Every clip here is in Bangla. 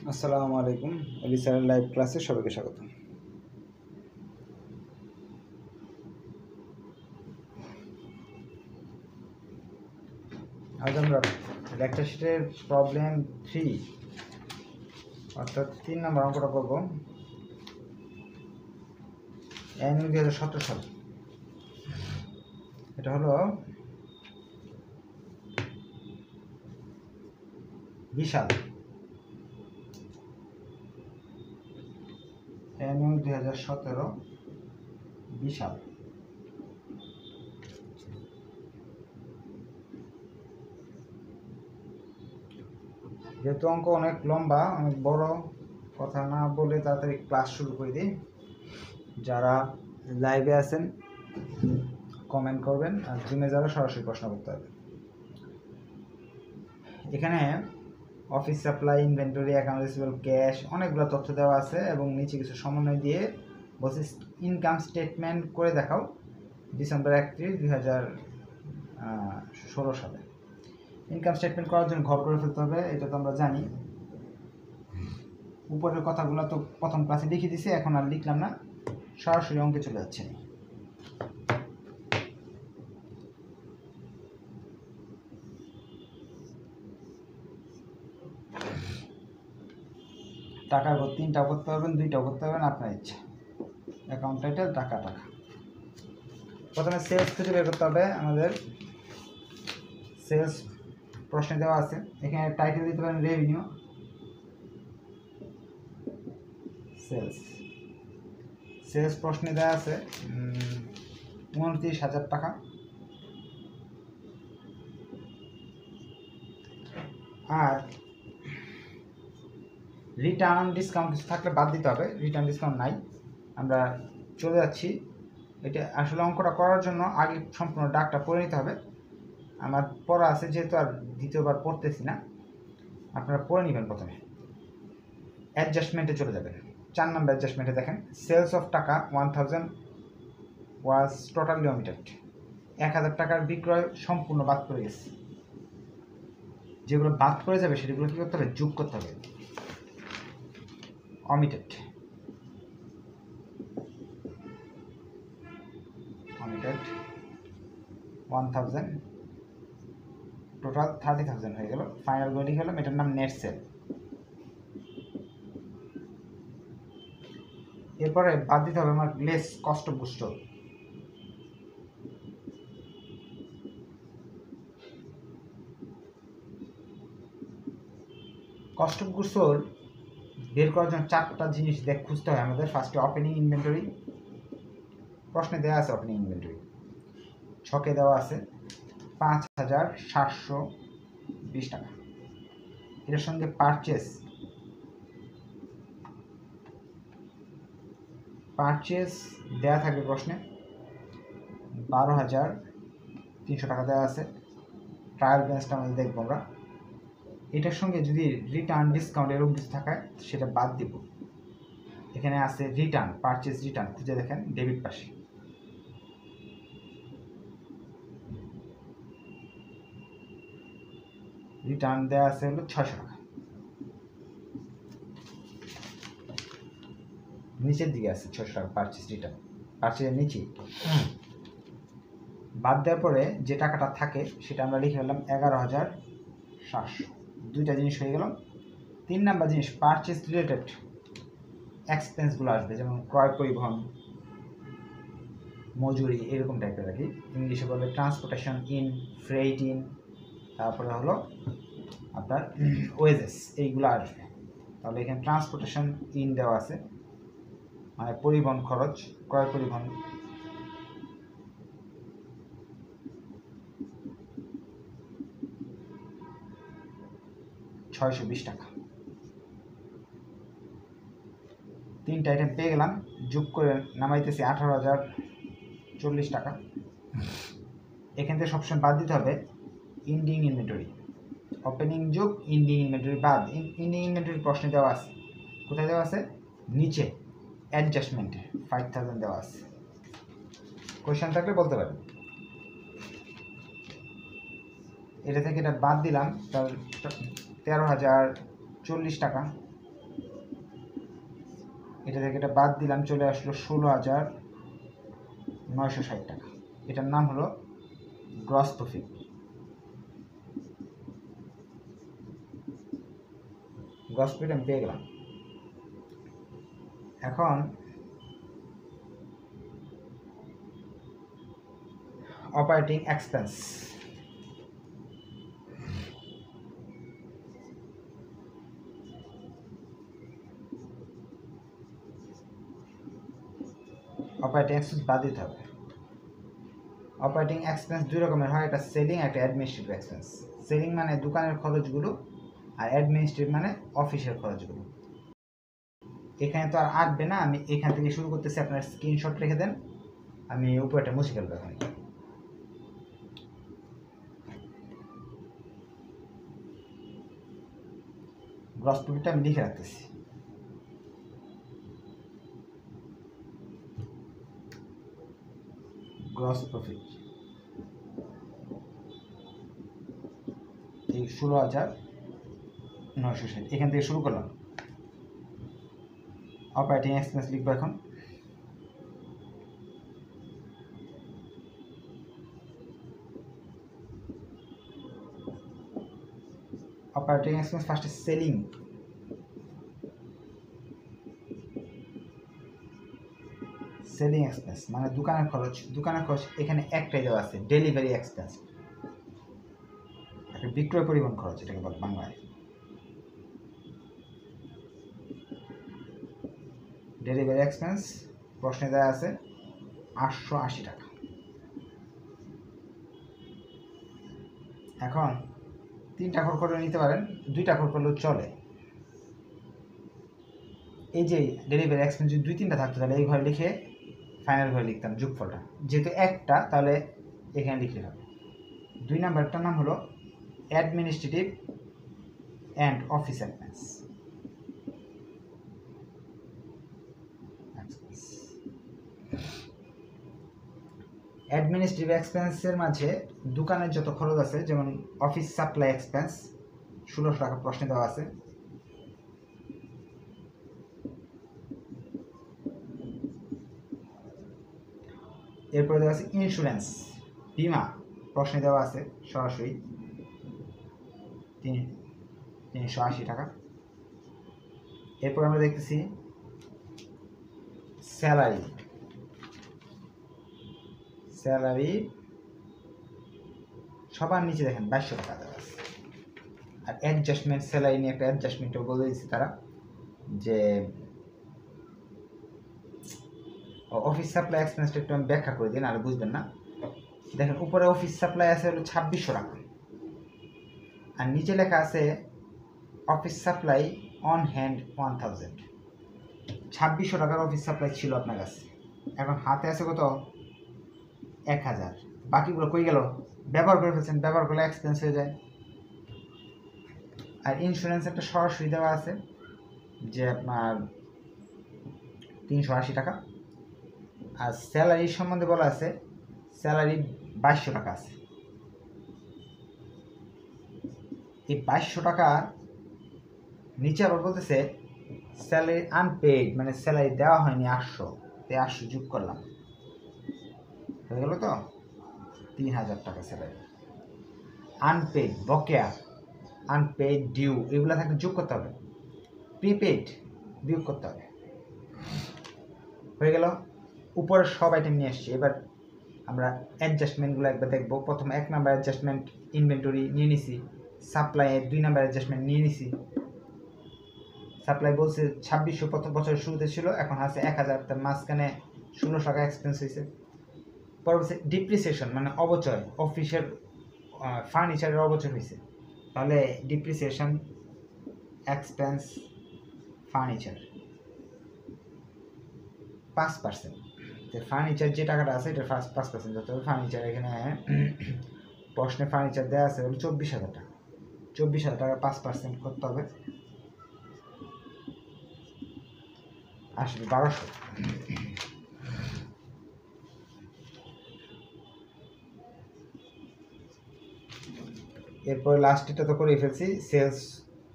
আসসালামু আলাইকুম। আলী স্যারের লাইভ ক্লাসে সবাইকে স্বাগত। আজ আমরা লেকচার শিটের প্রবলেম 3 অর্থাৎ 3 নম্বর অঙ্কটা করব। এনইউ 2017 সাল। এটা হলো বিশাল এনইউ 2017 বিশাল। যেহেতু অঙ্ক অনেক লম্বা, অনেক বড়, কথা না বলে তাড়াতাড়ি ক্লাস শুরু করে দিই। যারা লাইভে আছেন কমেন্ট করবেন, আর জুমে যারা সরাসরি প্রশ্ন করতে হবে। এখানে office supply, inventory, account receivable, cash অনেকগুলো তথ্য দেওয়া আছে এবং নিচে কিছু সমন্বয় দিয়ে বলছে ইনকাম স্টেটমেন্ট করে দেখাও ডিসেম্বর 31, 2016 সালে। ইনকাম স্টেটমেন্ট করার জন্য ঘর করে ফেলতে হবে, এটা তো আমরা জানি। উপরের কথাগুলো তো প্রথম ক্লাসে লিখে দিছি, এখন আর লিখলাম না, সরাসরি অঙ্কে চলে যাচ্ছে। টাকার ঘর 3টাও করতে পারবেন, 2টাও করতে পারবেন, আপনার ইচ্ছা। অ্যাকাউন্ট টাইটেল টাকা। প্রথমে সেলস খুঁজে বের করতে হবে। আমাদের সেলস প্রশ্নে দেওয়া আছে, এখানে টাইটেল দিতে পারেন রেভিনিউ। সেলস প্রশ্নে দেওয়া আছে 29,000 টাকা। আর রিটার্ন ডিসকাউন্ট কিছু থাকলে বাদ দিতে হবে, রিটার্ন ডিসকাউন্ট নাই। আমরা চলে যাচ্ছি। এটা আসলে অঙ্কটা করার জন্য আগে সম্পূর্ণ ডাকটা পড়ে নিতে হবে। আমার পড়া আছে, যেহেতু আর দ্বিতীয়বার পড়তেছি না, আপনারা পড়ে নেবেন। প্রথমে অ্যাডজাস্টমেন্টে চলে যাবেন। 4 নম্বর অ্যাডজাস্টমেন্টে দেখেন, সেলস অফ টাকা 1000 ওয়াজ টোটালি অমিটেড। 1000 টাকার বিক্রয় সম্পূর্ণ বাদ পড়ে গেছে। যেগুলো বাদ পড়ে যাবে সেগুলো কী করতে হবে? যোগ করতে হবে। অমিটেড 1000, টোটাল 30,000 হয়ে গেল। ফাইনাল গোলই হলো, এটার নাম নেট সেল। এরপরে বাদ দিতে হবে আমার less cost of goods sold. Cost of goods sold বের করার জন্য 4টা জিনিস খুঁজতে হয় আমাদের। ফার্স্টে ওপেনিং ইনভেন্টরি, প্রশ্নে দেওয়া আছে ওপেনিং ইনভেন্টরি, ছকে দেওয়া আছে 5,720 টাকা। এর সঙ্গে পারচেস দেওয়া থাকবে প্রশ্নে 12,300 টাকা দেওয়া আছে। ট্রায়াল ব্যালেন্সটা আমাদের দেখবো আমরা। এটার সঙ্গে যদি রিটার্ন ডিসকাউন্ট এরকম কিছু থাকায় সেটা বাদ দিব। এখানে আছে রিটার্ন, পারচেস রিটার্ন, খুঁজে দেখেন ডেবিট পাশে। রিটার্ন দেওয়া আছে হলো 600 টাকা, নিচের দিকে আছে 600 টাকা পারচেস রিটার্ন, পারচেসের নিচে। বাদ দেওয়ার পরে যে টাকাটা থাকে সেটা আমরা লিখে ফেললাম 11,700। 2টা জিনিস হয়ে গেল। 3 নাম্বার জিনিস, পারচেস রিলেটেড এক্সপেন্সগুলো আসবে, যেমন ক্রয় পরিবহন, মজুরি, এরকম টাইপের আর কি। ইংলিশে বলে ট্রান্সপোর্টেশন ইন, ফ্রেইট ইন, তারপরে হলো আপনার ওয়েজেস, এইগুলো আসবে। তাহলে এখানে ট্রান্সপোর্টেশন ইন দেওয়া আছে, মানে পরিবহন খরচ, ক্রয় পরিবহন। $620 টাকা। 3টা আইটেম পেয়ে গেলাম, যোগ করে নামাইতেছি 18,040 টাকা। এখান থেকে সবসময় বাদ দিতে হবে ইন্ডিং ইনভেন্টরি। ওপেনিং যোগ ইন্ডিং ইনভেন্টরি বাদ। ইন্ডিং ইনভেন্টরি প্রশ্নে দেওয়া আছে, কোথায় দেওয়া আছে? নিচে অ্যাডজাস্টমেন্টে 5,000 দেওয়া আছে। কোয়েশ্চেন থাকলে বলতে পারেন। এটা থেকে এটা বাদ দিলাম, তাহলে 13,040 টাকা। এটা থেকে এটা বাদ দিলাম, চলে আসলো 16,960 টাকা। এটার নাম হলো গ্রস প্রফিট। গ্রস প্রফিট আমি পেয়ে গেলাম। এখন অপারেটিং এক্সপেন্স, অপারেটিং এক্সপেন্স বাদ দিতে হবে। অপারেটিং এক্সপেন্স দুই রকমের হয়, একটা সেলিং, একটা অ্যাডমিনিস্ট্রেটিভ এক্সপেন্স। সেলিং মানে দোকানের খরচগুলো, আর অ্যাডমিনিস্ট্রেটিভ মানে অফিসের খরচগুলো। এখানে তো আর আসবে না, আমি এখান থেকে শুরু করতেছি, আপনার স্ক্রিনশট রেখে দেন, আমি উপরেটা মুছে ফেলবো। এখন গ্রস প্রফিটটা আমি লিখে রাখতেছি। গ্রস প্রফিট এই 16,960, এখান থেকে শুরু করলাম। অপারেটিং এক্সপেন্স লিখবো এখন। অপারেটিং এক্সপেন্স ফার্স্টে সেলিং, সেলিং এক্সপেন্স মানে দোকানের খরচ। দোকানের খরচ এখানে একটাই দেওয়া আছে, ডেলিভারি এক্সপেন্স, একটা বিক্রয় পরিবহন খরচ, এটাকে বলে বাংলায়। ডেলিভারি এক্সপেন্স প্রশ্নে দেওয়া আছে 880 টাকা। এখন 3টা ঘর করে নিতে পারেন, 2টা ঘর করলেও চলে। এই যে ডেলিভারি এক্সপেন্স যদি 2-3টা থাকতো তাহলে এই ঘরে লিখে ফাইনাল ঘরে লিখতাম যোগফলটা, যেহেতু একটা তাহলে এখানে লিখলে হবে। 2 নাম্বারটার নাম হলো administrative and office expense. Administrative এক্সপেন্সের মাঝে দোকানের যত খরচ আছে, যেমন অফিস সাপ্লাই এক্সপেন্স 1600 টাকা প্রশ্নে দেওয়া আছে। এরপরে দেওয়া আছে ইন্স্যুরেন্স, বিমা, প্রশ্নে দেওয়া আছে সরাসরি 380 টাকা। এরপর আমরা দেখতেছি স্যালারি, স্যালারি সবার নিচে দেখেন 2200 টাকা দেওয়া আছে। আর অ্যাডজাস্টমেন্ট, স্যালারি নিয়ে একটা অ্যাডজাস্টমেন্টও বলে দিচ্ছে তারা, যে অফিস সাপ্লাই এক্সপেন্সটা একটু আমি ব্যাখ্যা করে দিন, আর বুঝবেন না। দেখেন উপরে অফিস সাপ্লাই আছে হলো 2600 টাকা, আর নিচে লেখা আছে অফিস সাপ্লাই অন হ্যান্ড 1000। 2600 টাকার অফিস সাপ্লাই ছিল আপনার কাছে, এখন হাতে আছে কত? 1000। বাকিগুলো কই গেল? ব্যবহার করে ফেলছেন, ব্যবহার করলে এক্সপেন্স হয়ে যায়। আর ইন্স্যুরেন্স একটা সরাসরি দেওয়া আছে যে আপনার 380 টাকা। আর স্যালারি সম্বন্ধে বলা আছে স্যালারি 2200 টাকা আছে। এই 2200 টাকা নিচে আবার বলতেছে স্যালারি আনপেইড, মানে স্যালারি দেওয়া হয়নি 800, তাই 800 যোগ করলাম, হয়ে গেল তো 3000 টাকা স্যালারি। আনপেইড, বকেয়া, আনপেইড, ডিউ এগুলো থাকলে যোগ করতে হবে, প্রিপেইড বিয়োগ করতে হবে। হয়ে গেল, উপরের সব আইটেম নিয়ে আসছি। এবার আমরা অ্যাডজাস্টমেন্টগুলো একবার দেখবো। প্রথম 1 নাম্বার অ্যাডজাস্টমেন্ট ইনভেন্টরি নিয়ে নিছি, সাপ্লাইয়ের 2 নাম্বার অ্যাডজাস্টমেন্ট নিয়ে নিছি। সাপ্লাই বলছে 2600 প্রথম বছরের শুরুতে ছিল, এখন আছে 1000, তার মাঝখানে 1600 টাকা এক্সপেন্স হয়েছে। পরবর্তী ডিপ্রিসিয়েশন মানে অবচয়, অফিসের ফার্নিচারের অবচয় হয়েছে, তাহলে ডিপ্রিসিয়েশন এক্সপেন্স ফার্নিচার 5%। তো ফার্নিচার যে টাকাটা আছে এটা 5% ধরতে হবে। ফার্নিচার এখানে প্রশ্নে ফার্নিচার দেওয়া আছে হলো 24,000 টাকা। 24,000 টাকা 5% করতে হবে, আসবে 1200। এরপর লাস্টটা তো করে ফেলছি, সেলস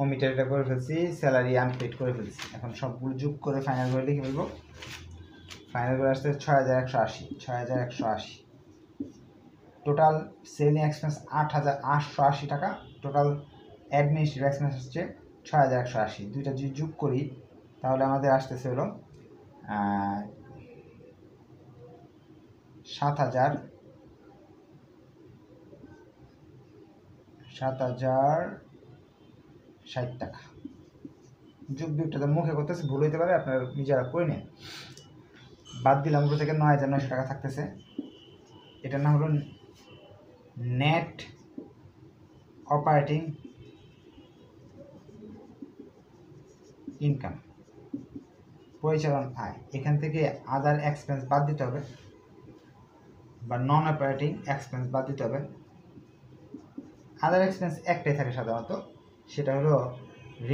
ওমিটার এটা করে ফেলছি, স্যালারি আনপেড করে ফেলছি। এখন সবগুলো যোগ করে ফাইনাল করে লিখে ফেলবো। ফাইনাল করে আসছে 6180, 6180। টোটাল সেলিং এক্সপেন্স 8880 টাকা, টোটাল অ্যাডমিনিস্ট্রেটিভ এক্সপেন্স হচ্ছে 6180। দুইটা যদি যোগ করি তাহলে আমাদের আসতেছে হলো 7060 টাকা। যোগ বিয়োগটা তো মুখে করতেছে, ভুল হইতে পারে, আপনারা নিজেরা করে নেন। বাদ দিলাম উপর থেকে 9900 টাকা থাকতেছে। এটার নাম হলো নেট অপারেটিং ইনকাম, পরিচালন আয়। এখান থেকে আদার এক্সপেন্স বাদ দিতে হবে বা নন অপারেটিং এক্সপেন্স বাদ দিতে হবে। আদার এক্সপেন্স একটাই থাকে সাধারণত, সেটা হলো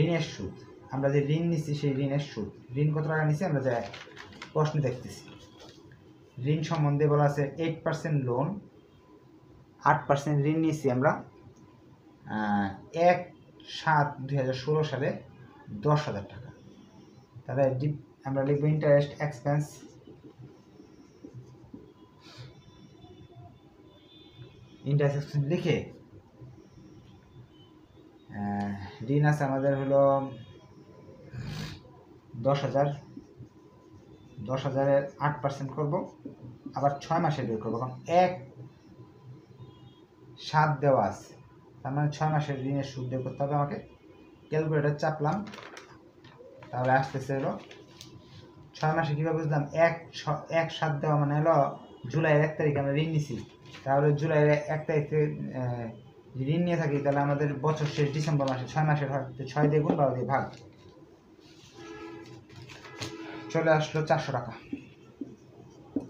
ঋণের সুদ। আমরা যে ঋণ নিচ্ছি সেই ঋণের সুদ। ঋণ কত টাকা নিচ্ছি আমরা যে প্রশ্ন দেখতেছি। ঋণ সম্বন্ধে বলা আছে 8% লোন, 8% ঋণ নিচ্ছি আমরা 1/7/2016 সালে 10,000 টাকা। তাহলে আমরা লিখবো ইন্টারেস্ট এক্সপেন্স, ইন্টারেস্ট এক্সপেন্স লিখে ঋণ আছে আমাদের হলো 10,000, 10,000-এর 8% করবো, আবার 6 মাসে বের করবো। কারণ 1/7 দেওয়া আছে, তার মানে 6 মাসের ঋণের সুদ বের করতে হবে আমাকে। ক্যালকুলেটর চাপলাম, তাহলে আসতেছে হলো 6 মাসে কীভাবে বুঝলাম, 1/7 দেওয়া মানে হলো জুলাইয়ের 1 তারিখে আমরা ঋণ নিছি। তাহলে জুলাইয়ের 1 তারিখে ঋণ নিয়ে থাকি, তাহলে আমাদের বছর শেষ ডিসেম্বর মাসে 6 মাসের হয়, 6 দিয়ে গুণ 12 দিয়ে ভাগ, চলে আসলো 400 টাকা।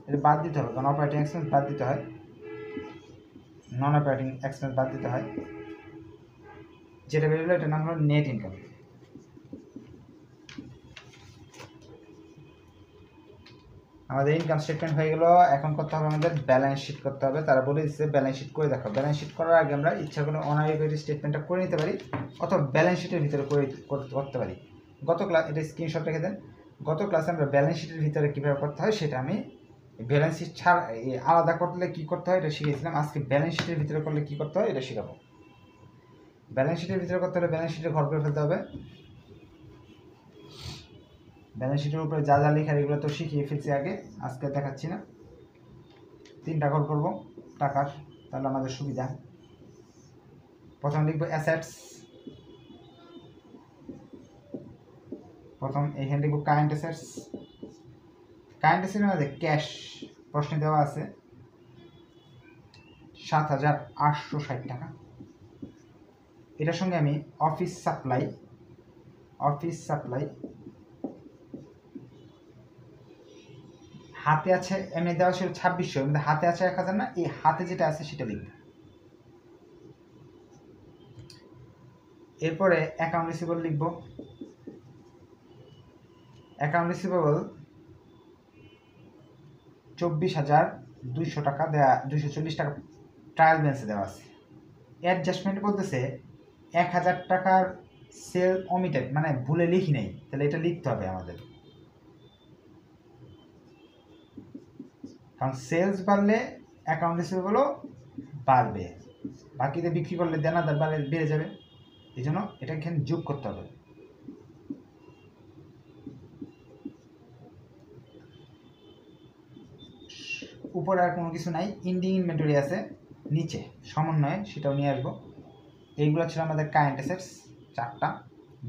এটা বাদ দিতে হবে, কারণ অপারেটিং এক্সপেন্স বাদ দিতে হয়, নন অপারেটিং এক্সপেন্স বাদ দিতে হয়। যেটা বেরোলো এটার নাম হলো নেট ইনকাম। আমাদের ইনকাম স্টেটমেন্ট হয়ে গেল। এখন করতে হবে আমাদের ব্যালেন্স শিট করতে হবে। তারা বলে দিচ্ছে ব্যালেন্স শিট করে দেখো। ব্যালেন্স শিট করার আগে আমরা ইচ্ছা করলে অনারিভারি স্টেটমেন্টটা করে নিতে পারি, অথবা ব্যালেন্স শিটের ভিতরে করতে পারি। গত ক্লাস এটা স্ক্রিনশট রেখে দেন। গত ক্লাসে আমরা ব্যালেন্স শিটের ভিতরে কীভাবে করতে হয় সেটা আমি ব্যালেন্স শিট ছাড়া আলাদা করলে কী করতে হয় এটা শিখিয়েছিলাম। আজকে ব্যালেন্স শিটের ভিতরে করলে কী করতে হয় এটা শেখাবো। ব্যালেন্স শিটের ভিতরে করতে হলে ব্যালেন্স শিটে ঘর করে ফেলতে হবে। ব্যালেন্স শিটের উপরে যা যা লেখার এগুলো তো শিখিয়ে ফেলছি আগে, আজকে দেখাচ্ছি না। 3টা ঘর করবো টাকার, তাহলে আমাদের সুবিধা। প্রথম লিখবো অ্যাসেটস, প্রথম এইখানে লিখবো কারেন্ট অ্যাসেটস। কারেন্ট অ্যাসেটের মধ্যে ক্যাশ প্রশ্নে দেওয়া আছে 7,860 টাকা। এটার সঙ্গে আমি অফিস সাপ্লাই হাতে আছে, এমনি দেওয়া ছিল 2600, এর মধ্যে হাতে আছে 1,000 না, এই হাতে যেটা আছে সেটা লিখব। এরপরে অ্যাকাউন্ট রিসিভেবল লিখব। অ্যাকাউন্ট রিসিভেবল 24,200 টাকা দেওয়া, 240 টাকা ট্রায়াল ব্যালেন্সে দেওয়া আছে। অ্যাডজাস্টমেন্ট বলতেছে 1,000 টাকার সেল অমিটেড, মানে ভুলে লিখি নাই, তাহলে এটা লিখতে হবে আমাদের, কারণ সেলস বাড়লে অ্যাকাউন্ট রিসিভেবলও বাড়বে, বাকিতে বিক্রি করলে দেনাদার বেড়ে যাবে, এই জন্য এটা এখানে যোগ করতে হবে। উপরে আর কোনো কিছু নাই, ইন্ডিং ইনভেন্টরি আছে নিচে সমন্বয়ে, সেটাও নিয়ে আসবো। এইগুলো ছিল আমাদের কারেন্ট অ্যাসেটস 4টা,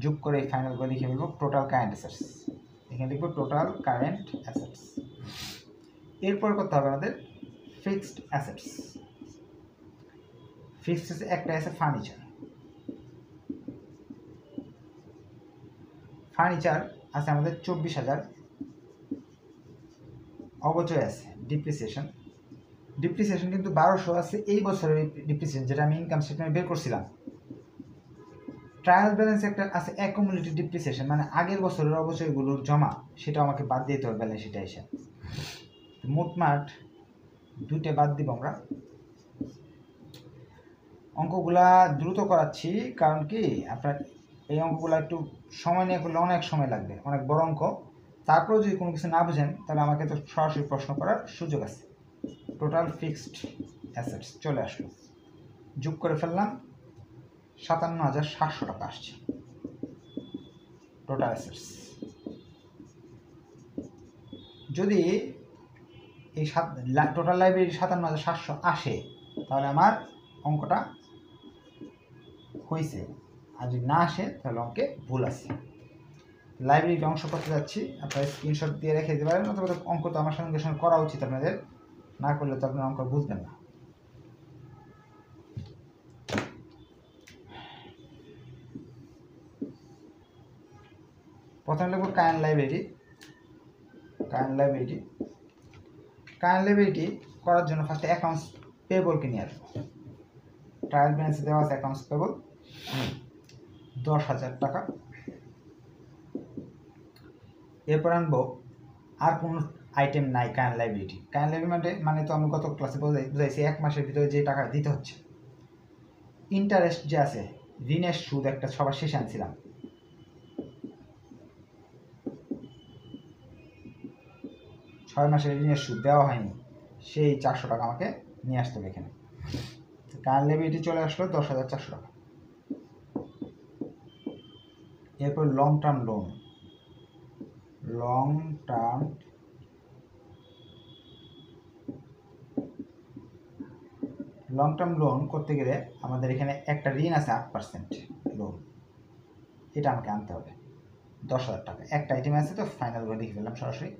যোগ করে ফাইনাল করে লিখে ফেলবো টোটাল কারেন্ট অ্যাসেটস। এখানে লিখবো টোটাল কারেন্ট অ্যাসেটস। এরপর করতে হবে আমাদের ফিক্সড অ্যাসেটস। ফিক্সড একটা আছে ফার্নিচার। ফার্নিচার আছে আমাদের 24,000। অবচয় আছে ডিপ্রিসিয়েশন কিন্তু 1200 আছে এই বছরের ডিপ্রিসিয়েশন, যেটা আমি ইনকাম স্টেটমেন্ট বের করছিলাম। ট্রায়াল ব্যালেন্স একটা আছে অ্যাকুমুলেটেড ডিপ্রিসিয়েশন, মানে আগের বছরের অবচয়গুলোর জমা, সেটা আমাকে বাদ দিতে হবে ব্যালেন্স শিটে এসে। মোটমাট 2টে বাদ দিব আমরা। অঙ্কগুলা দ্রুত করাচ্ছি, কারণ কি আপনার এই অঙ্কগুলো একটু সময় নিয়ে করলে অনেক সময় লাগবে, অনেক বড় অঙ্ক। তারপরেও যদি কোনো কিছু না বুঝেন তাহলে আমাকে তো সরাসরি প্রশ্ন করার সুযোগ আছে। টোটাল ফিক্সড অ্যাসেটস চলে আসলো, যোগ করে ফেললাম, 57,700 টাকা আসছে টোটাল অ্যাসেটস। যদি এই টোটাল লাইব্রেরি 57,700 আসে তাহলে আমার অঙ্কটা হয়েছে, আর যদি না আসে তাহলে অঙ্কে ভুল আছে। লাইব্রেরিতে অংশ করতে যাচ্ছি, আপনারা স্ক্রিনশট দিয়ে রেখে দিতে পারেন, অথবা অঙ্ক তো আমার সঙ্গে সঙ্গে করা উচিত আপনাদের, না করলে তো আপনার অঙ্ক বুঝবেন না। প্রথমে লিখব কায়েন লাইব্রেরি। কায়েন লাইব্রেরিটি করার জন্য ফার্স্টে অ্যাকাউন্টস পেবলকে নিয়ে আসবো। ট্রায়াল ব্যালেন্সে দেওয়া আছে অ্যাকাউন্টস পেবল 10,000 টাকা। এরপর আনবো আর কোনো আইটেম নাই কায়েন লাইব্রেরিটি। কায়েন লাইব্রেরি মানে তো আমি গত ক্লাসে বুঝাইছি 1 মাসের ভিতরে যে টাকা দিতে হচ্ছে। ইন্টারেস্ট যে আছে, ঋণের সুদ একটা সবার শেষে আনছিলাম, ছয় মাসের ঋণের সুদ দেওয়া হয়নি, সেই 400 টাকা আমাকে নিয়ে আসতে হবে এখানে। কায়েন লাইব্রেরিটি চলে আসলো 10,400 টাকা। এরপর লং টার্ম লোন করতে গেলে আমাদের এখানে একটা ঋণ আছে 8% লোন, এটা আমাকে আনতে হবে 10,000 টাকা। একটা আইটেম আছে তো ফাইনাল করে লিখে ফেললাম সরাসরি।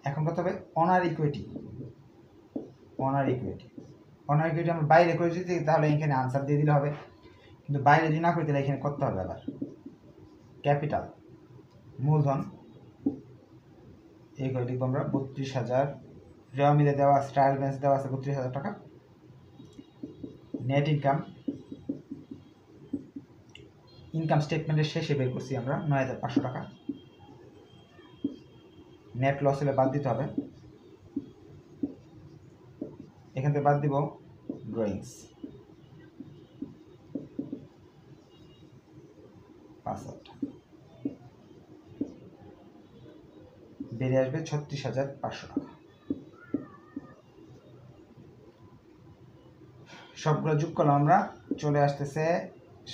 এখন করতে হবে অনার ইকুইটি আমরা বাইরে করে যদি তাহলে এখানে আনসার দিয়ে দিলে হবে, কিন্তু বাইরে যদি না করে দিলে এখানে করতে হবে আবার। ক্যাপিটাল মূলধন এই করে লিখবো আমরা 32,000, রেওয়া মিলে দেওয়া আছে, ট্রায়াল ব্যালেন্স দেওয়া আছে 32,000 টাকা। নেট ইনকাম স্টেটমেন্টের শেষে বের করছি আমরা 9,500 টাকা। নেট লস হলে বাদ দিতে হবে, এখান থেকে বাদ দিব ড্রয়িংস 5,000 টাকা, বেরিয়ে আসবে 36,500 টাকা। সবগুলো যোগ করলাম আমরা, চলে আসতেছে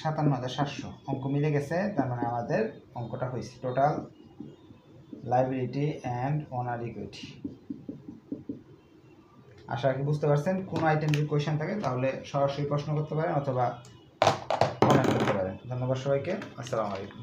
57,700। অঙ্ক মিলে গেছে, তার মানে আমাদের অঙ্কটা হয়েছে total liability and owner equity. আশা করি বুঝতে পারছেন। কোনো আইটেম যদি কোয়েশ্চেন থাকে তাহলে সরাসরি প্রশ্ন করতে পারেন অথবা কমেন্ট করতে পারেন। ধন্যবাদ সবাইকে, আসসালামু আলাইকুম।